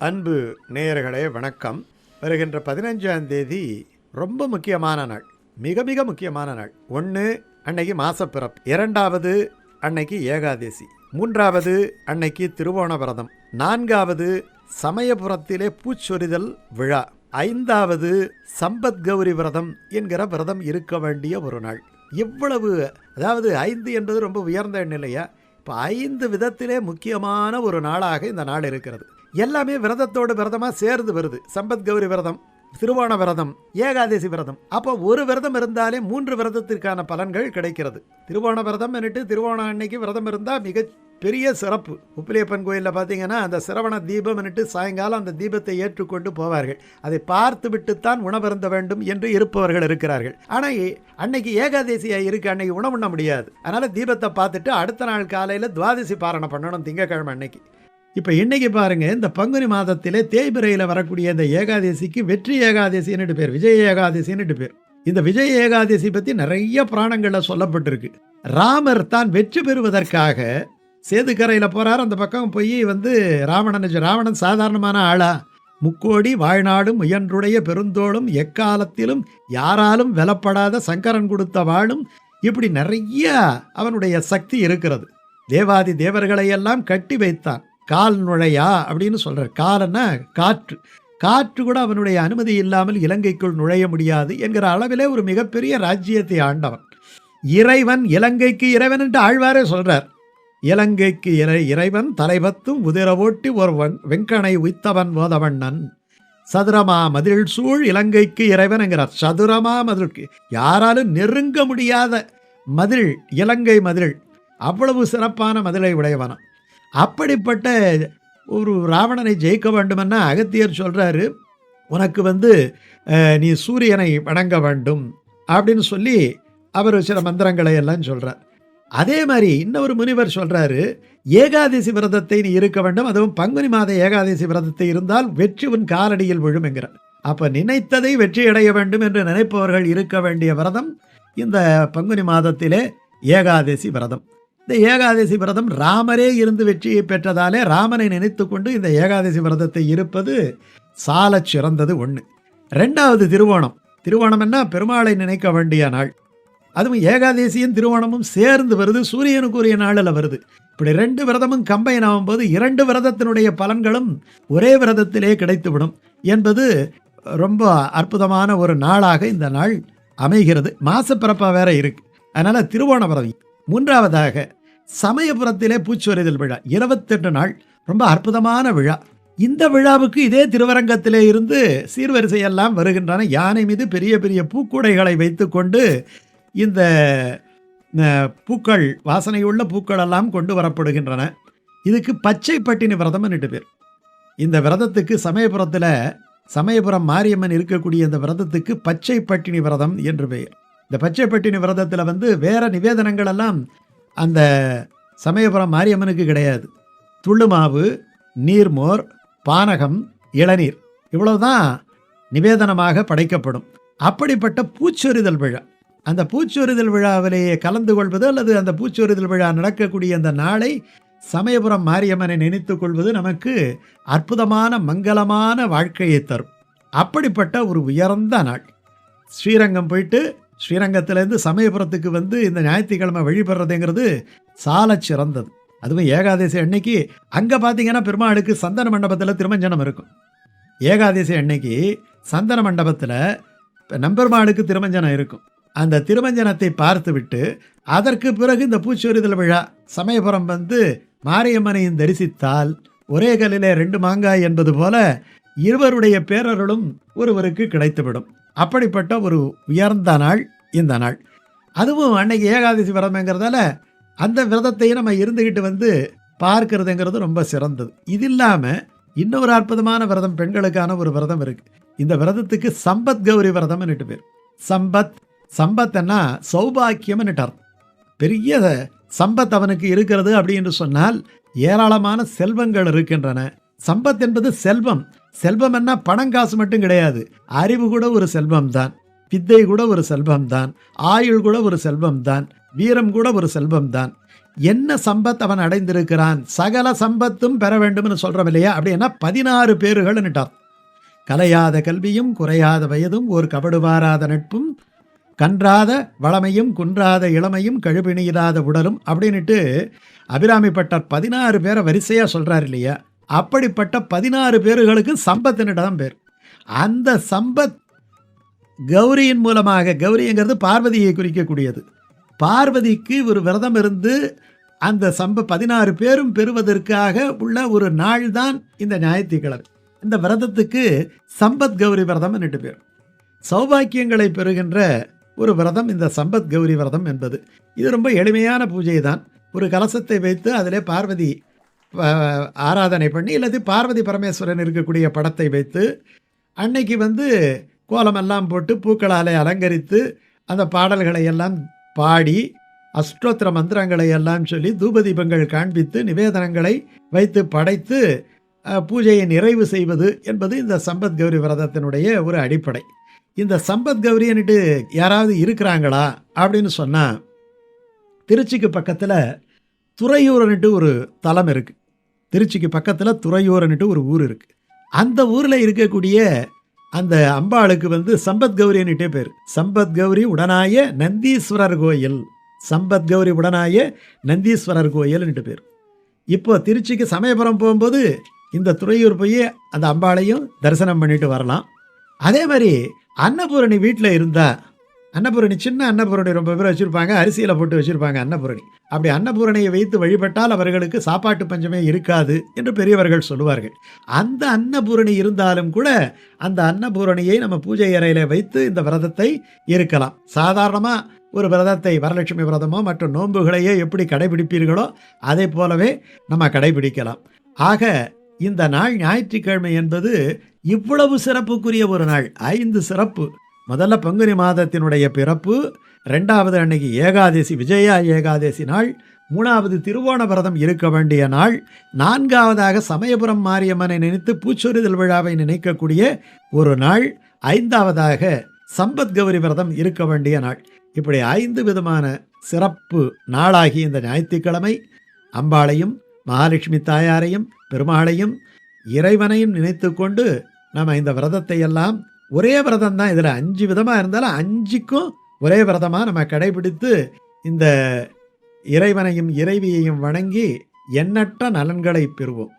அன்பு நேயர்களே வணக்கம். வருகின்ற 15ஆம் தேதி ரொம்ப முக்கியமான நாள், மிக மிக முக்கியமான நாள். 1 அன்னைக்கு மாசப்பிறப்பு, 2வது அன்னைக்கு ஏகாதசி, 3வது அன்னைக்கு திருவோண விரதம், 4வது சமயபுரத்திலே பூச்சொரிதல் விழா, 5வது சம்பத் கௌரி விரதம் என்கிற விரதம் இருக்க வேண்டிய ஒரு நாள். இவ்வளவு, அதாவது 5 என்பது ரொம்ப உயர்ந்த எண் இல்லையா? இப்போ 5 விதத்திலே முக்கியமான ஒரு நாளாக இந்த நாள் இருக்கிறது. எல்லாமே விரதத்தோடு விரதமாக சேர்ந்து வருது. சம்பத் கௌரி விரதம், திருவோண விரதம், ஏகாதசி விரதம். அப்போ ஒரு விரதம் இருந்தாலே 3 விரதத்திற்கான பலன்கள் கிடைக்கிறது. திருவோண விரதம் என்னட்டு திருவோணம் அன்னைக்கு விரதம் இருந்தால் மிக பெரிய சிறப்பு. உப்பிலியப்பன் கோயிலில் பார்த்தீங்கன்னா அந்த சிரவண தீபம் என்னட்டு சாயங்காலம் அந்த தீபத்தை ஏற்றுக்கொண்டு போவார்கள். அதை பார்த்து விட்டுத்தான் உணவருந்த வேண்டும் என்று இருப்பவர்கள் இருக்கிறார்கள். ஆனால் அன்னைக்கு ஏகாதசியாக இருக்கு, அன்னைக்கு உணவுண்ண முடியாது. அதனால் தீபத்தை பார்த்துட்டு அடுத்த நாள் காலையில் துவாதசி பாரணம் பண்ணணும், திங்கக்கிழமை அன்னைக்கு. இப்போ இன்னைக்கு பாருங்க, இந்த பங்குனி மாதத்திலே தேய்பிரையில் வரக்கூடிய இந்த ஏகாதசிக்கு வெற்றி ஏகாதசின்னு பேர், விஜய ஏகாதசின்னு பேர். இந்த விஜய ஏகாதசி பற்றி நிறைய புராணங்களில் சொல்லப்பட்டிருக்கு. ராமர் தான் வெற்றி பெறுவதற்காக சேதுக்கரையில் போகிறார். அந்த பக்கம் போய் ராவணன் சாதாரணமான ஆளா? முக்கோடி வாழ்நாடும் முயன்றுடைய பெருந்தோளும் எக்காலத்திலும் யாராலும் வெலப்படாத சங்கரன் கொடுத்த வாழும், இப்படி நிறைய அவனுடைய சக்தி இருக்கிறது. தேவாதி தேவர்களையெல்லாம் கட்டி வைத்தான். கால் நுழையா அப்படின்னு சொல்கிறார். காலன்னா காற்று, காற்று கூட அவனுடைய அனுமதி இல்லாமல் இலங்கைக்குள் நுழைய முடியாது என்கிற அளவிலே ஒரு மிகப்பெரிய ராஜ்யத்தை ஆண்டவன் இறைவன். இலங்கைக்கு இறைவன் என்று ஆழ்வாரே சொல்கிறார். இலங்கைக்கு இறைவன் தலைபத்தும் உதிரவோட்டி ஒரு வெங்கனை உய்த்தவன் போதவண்ணன் சதுரமா மதில் சூழ் இலங்கைக்கு இறைவன் என்கிறார். சதுரமா மதிலுக்கு யாராலும் நெருங்க முடியாத மதில் இலங்கை மதில், அவ்வளவு சிறப்பான மதிலை உடையவனம். அப்படிப்பட்ட ஒரு ராவணனை ஜெயிக்க வேண்டுமென்னா அகத்தியர் சொல்கிறாரு, உனக்கு நீ சூரியனை வணங்க வேண்டும் அப்படின்னு சொல்லி அவர் சில மந்திரங்களை எல்லாம் சொல்கிறார். அதே மாதிரி இன்னொரு முனிவர் சொல்கிறாரு, ஏகாதசி விரதத்தை நீ இருக்க வேண்டும், அதுவும் பங்குனி மாத ஏகாதசி விரதத்தை இருந்தால் வெற்றி உன் காலடியில் விழும் என்கிறார். அப்போ நினைத்ததை வெற்றி அடைய வேண்டும் என்று நினைப்பவர்கள் இருக்க வேண்டிய விரதம் இந்த பங்குனி மாதத்திலே ஏகாதசி விரதம். இந்த ஏகாதசி விரதம் ராமரே இருந்து வெற்றியை பெற்றதாலே ராமனை நினைத்து கொண்டு இந்த ஏகாதசி விரதத்தை இருப்பது சால சிறந்தது. 1. 2வது திருவோணம். திருவோணம் என்ன? பெருமாளை நினைக்க வேண்டிய நாள். அதுவும் ஏகாதசியும் திருவோணமும் சேர்ந்து வருது, சூரியனுக்குரிய நாளில் வருது. இப்படி 2 விரதமும் கம்பைன் ஆகும்போது 2 விரதத்தினுடைய பலன்களும் ஒரே விரதத்திலே கிடைத்துவிடும் என்பது ரொம்ப அற்புதமான ஒரு நாளாக இந்த நாள் அமைகிறது. மாசப்பிறப்பாக வேற இருக்கு. அதனால திருவோண விரதம். 3வதாக சமயபுரத்திலே பூச்சொரிதல் விழா, 28 நாள், ரொம்ப அற்புதமான விழா. இந்த விழாவுக்கு இதே திருவரங்கத்திலே இருந்து சீர்வரிசையெல்லாம் வருகின்றன. யானை மீது பெரிய பெரிய பூக்கூடைகளை வைத்து கொண்டு இந்த பூக்கள், வாசனையுள்ள பூக்கள் எல்லாம் கொண்டு வரப்படுகின்றன. இதுக்கு பச்சை பட்டினி விரதம் என்று பேர். இந்த விரதத்துக்கு சமயபுரம் மாரியம்மன் இருக்கக்கூடிய இந்த விரதத்துக்கு பச்சை பட்டினி விரதம் என்று பெயர். இந்த பச்சை பட்டினி விரதத்தில் வேற நிவேதனங்கள் எல்லாம் அந்த சமயபுரம் மாரியம்மனுக்கு கிடையாது. துள்ளுமாவு, நீர்மோர், பானகம், இளநீர், இவ்வளவுதான் நிவேதனமாக படைக்கப்படும். அப்படிப்பட்ட பூச்சொரிதல் விழா, அந்த பூச்சொரிதல் விழாவிலேயே கலந்து கொள்வது அல்லது அந்த பூச்சொரிதல் விழா நடக்கக்கூடிய அந்த நாளை சமயபுரம் மாரியம்மனை நினைத்து கொள்வது நமக்கு அற்புதமான மங்களமான வாழ்க்கையை தரும். அப்படிப்பட்ட ஒரு உயர்ந்த நாள். ஸ்ரீரங்கம் போயிட்டு ஸ்ரீரங்கத்திலேருந்து சமயபுரத்துக்கு இந்த ஞாயிற்றுக்கிழமை வழிபடுறதுங்கிறது சால சிறந்தது. அதுவும் ஏகாதசி அன்னைக்கு அங்கே பார்த்தீங்கன்னா பெருமாளுக்கு சந்தன மண்டபத்தில் திருமஞ்சனம் இருக்கும். ஏகாதசி அன்னைக்கு சந்தன மண்டபத்தில் நம்பெருமாளுக்கு திருமஞ்சனம் இருக்கும். அந்த திருமஞ்சனத்தை பார்த்து விட்டு அதற்கு பிறகு இந்த பூச்சொரிதல் விழா சமயபுரம் மாரியம்மனையும் தரிசித்தால் ஒரே கல்லிலே 2 மாங்காய் என்பது போல இருவருடைய பேரருளும் ஒருவருக்கு கிடைத்துவிடும். அப்படிப்பட்ட ஒரு உயர்ந்த நாள் இந்த நாள். அதுவும் அன்னைக்கு ஏகாதசி விரதம்ங்கிறதால அந்த விரதத்தையும் நம்ம இருந்துக்கிட்டு பார்க்கறதுங்கிறது ரொம்ப சிறந்தது. இது இல்லாமல் இன்னொரு அற்புதமான விரதம், பெண்களுக்கான ஒரு விரதம் இருக்கு. இந்த விரதத்துக்கு சம்பத் கௌரி விரதம் பேர். சம்பத்னா சௌபாக்கியம் அர்த்தம். பெரிய சம்பத் அவனுக்கு இருக்கிறது அப்படின்னு சொன்னால் ஏராளமான செல்வங்கள் இருக்கின்றன. சம்பத் என்பது செல்வம். செல்வம் என்ன? பணம் காசு மட்டும் கிடையாது. அறிவு கூட ஒரு செல்வம் தான், வித்தை கூட ஒரு செல்வம் தான், ஆயுள் கூட ஒரு செல்வம் தான், வீரம் கூட ஒரு செல்வம் தான். என்ன சம்பத் அவன் அடைந்திருக்கிறான், சகல சம்பத்தும் பெற வேண்டும்னு சொல்கிறோம் இல்லையா, அப்படின்னா 16 பேர்கள்னுட்டார். கலையாத கல்வியும் குறையாத வயதும் ஓர் கபடுவாராத நட்பும் கன்றாத வளமையும் குன்றாத இளமையும் கழுபிணியிராத உடலும் அப்படின்ட்டு அபிராமிப்பட்டர் 16 பேரை வரிசையாக சொல்கிறார் இல்லையா. அப்படிப்பட்ட 16 பேர்களுக்கு சம்பத்தினிட தான் பேர். அந்த சம்பத் கௌரியின் மூலமாக, கௌரிங்கிறது பார்வதியை குறிக்கக்கூடியது, பார்வதிக்கு ஒரு விரதம் இருந்து அந்த 16 பேரும் பெறுவதற்காக உள்ள ஒரு நாள் தான் இந்த ஞாயிற்றுக்கிழமை. இந்த விரதத்துக்கு சம்பத் கௌரி விரதம் என்று பேர். சௌபாக்கியங்களை பெறுகின்ற ஒரு விரதம் இந்த சம்பத் கௌரி விரதம் என்பது. இது ரொம்ப எளிமையான பூஜை தான். ஒரு கலசத்தை வைத்து அதிலே பார்வதி ஆராதனை பண்ணி, இல்லாட்டி பார்வதி பரமேஸ்வரன் இருக்கக்கூடிய படத்தை வைத்து அன்னைக்கு கோலமெல்லாம் போட்டு பூக்களாலே அலங்கரித்து அந்த பாடல்களை எல்லாம் பாடி அஷ்டோத்திர மந்திரங்களை எல்லாம் சொல்லி தூபதீபங்கள் காண்பித்து நிவேதனங்களை வைத்து படைத்து பூஜையை நிறைவு செய்வது என்பது இந்த சம்பத் கௌரி விரதத்தினுடைய ஒரு அடிப்படை. இந்த சம்பத் கௌரின்னுட்டு யாராவது இருக்கிறாங்களா அப்படின்னு சொன்னால், திருச்சிக்கு பக்கத்தில் துறையூர்னுட்டு ஒரு தலம் இருக்குது. திருச்சிக்கு பக்கத்தில் துறையூர்னுட்டு ஒரு ஊர் இருக்குது. அந்த ஊரில் இருக்கக்கூடிய அந்த அம்பாளுக்கு சம்பத் கௌரின்னுட்டே பேர். சம்பத் கௌரி உடனாய நந்தீஸ்வரர் கோயில், சம்பத் கௌரி உடனாய நந்தீஸ்வரர் கோயில்னுட்டு பேர். இப்போ திருச்சிக்கு சமயபுரம் போகும்போது இந்த துறையூர் போய் அந்த அம்பாளையும் தரிசனம் பண்ணிட்டு வரலாம். அதே மாதிரி அன்னபூரணி வீட்டில் இருந்தால், அன்னபூரணி சின்ன அன்னபூரணி ரொம்ப பேர் வச்சுருப்பாங்க, அரிசியில் போட்டு வச்சுருப்பாங்க அன்னபூரணி. அப்படி அன்னபூரணியை வைத்து வழிபட்டால் அவர்களுக்கு சாப்பாட்டு பஞ்சமே இருக்காது என்று பெரியவர்கள் சொல்லுவார்கள். அந்த அன்னபூரணி இருந்தாலும் கூட அந்த அன்னபூரணியை நம்ம பூஜை அறையில் வைத்து இந்த விரதத்தை இருக்கலாம். சாதாரணமாக ஒரு விரதத்தை, வரலட்சுமி விரதமோ மற்ற நோன்புகளையே எப்படி கடைபிடிப்பீர்களோ அதே போலவே நம்ம கடைபிடிக்கலாம். ஆக இந்த நாள் ஞாயிற்றுக்கிழமை என்பது இவ்வளவு சிறப்புக்குரிய ஒரு நாள். 5 சிறப்பு. முதல்ல பங்குனி மாதத்தினுடைய பிறப்பு, 2வது அன்னைக்கு ஏகாதசி, விஜயா ஏகாதசி நாள், 3வது திருவோண விரதம் இருக்க வேண்டிய நாள், 4வதாக சமயபுரம் மாரியம்மனை நினைத்து பூச்சொரிதல் விழாவை நினைக்கக்கூடிய ஒரு நாள், 5வதாக சம்பத் கௌரி விரதம் இருக்க வேண்டிய நாள். இப்படி 5 விதமான சிறப்பு நாளாகி இந்த ஞாயிற்றுக்கிழமை அம்பாளையும் மகாலட்சுமி தாயாரையும் பெருமாளையும் இறைவனையும் நினைத்து கொண்டு நம்ம இந்த விரதத்தை எல்லாம், ஒரே விரதம் தான், இதில் 5 விதமாக இருந்தாலும் 5க்கும் ஒரே விரதமாக நம்ம கடைபிடித்து இந்த இறைவனையும் இறைவியையும் வணங்கி எண்ணற்ற நலன்களை பெறுவோம்.